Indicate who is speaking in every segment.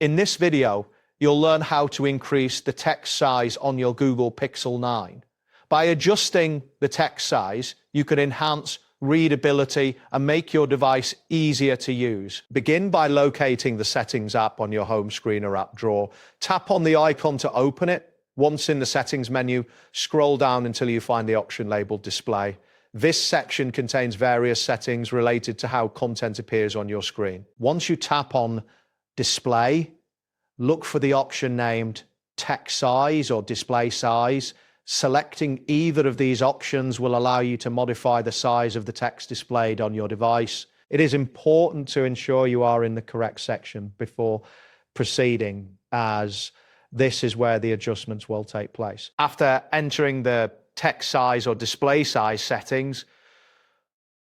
Speaker 1: In this video, you'll learn how to increase the text size on your Google Pixel 9. By adjusting the text size, you can enhance readability and make your device easier to use. Begin by locating the Settings app on your home screen or app drawer. Tap on the icon to open it. Once in the Settings menu, scroll down until you find the option labeled Display. This section contains various settings related to how content appears on your screen. Once you tap on Display, look for the option named Text Size or Display Size. Selecting either of these options will allow you to modify the size of the text displayed on your device. It is important to ensure you are in the correct section before proceeding, as this is where the adjustments will take place. After entering the text size or display size settings,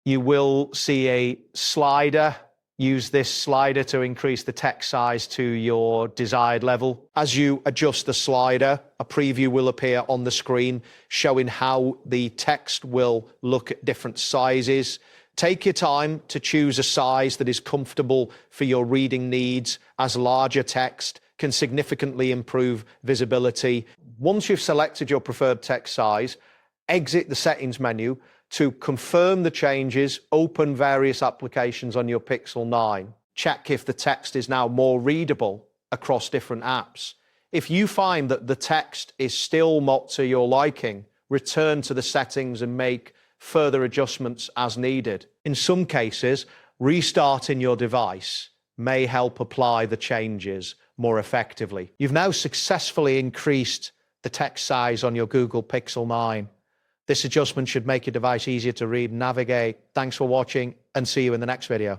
Speaker 1: you will see a slider. Use this slider to increase the text size to your desired level. As you adjust the slider, a preview will appear on the screen showing how the text will look at different sizes. Take your time to choose a size that is comfortable for your reading needs, as larger text can significantly improve visibility. Once you've selected your preferred text size, exit the settings menu. To confirm the changes, open various applications on your Pixel 9. Check if the text is now more readable across different apps. If you find that the text is still not to your liking, return to the settings and make further adjustments as needed. In some cases, restarting your device may help apply the changes more effectively. You've now successfully increased the text size on your Google Pixel 9. This adjustment should make your device easier to read and navigate. Thanks for watching, and see you in the next video.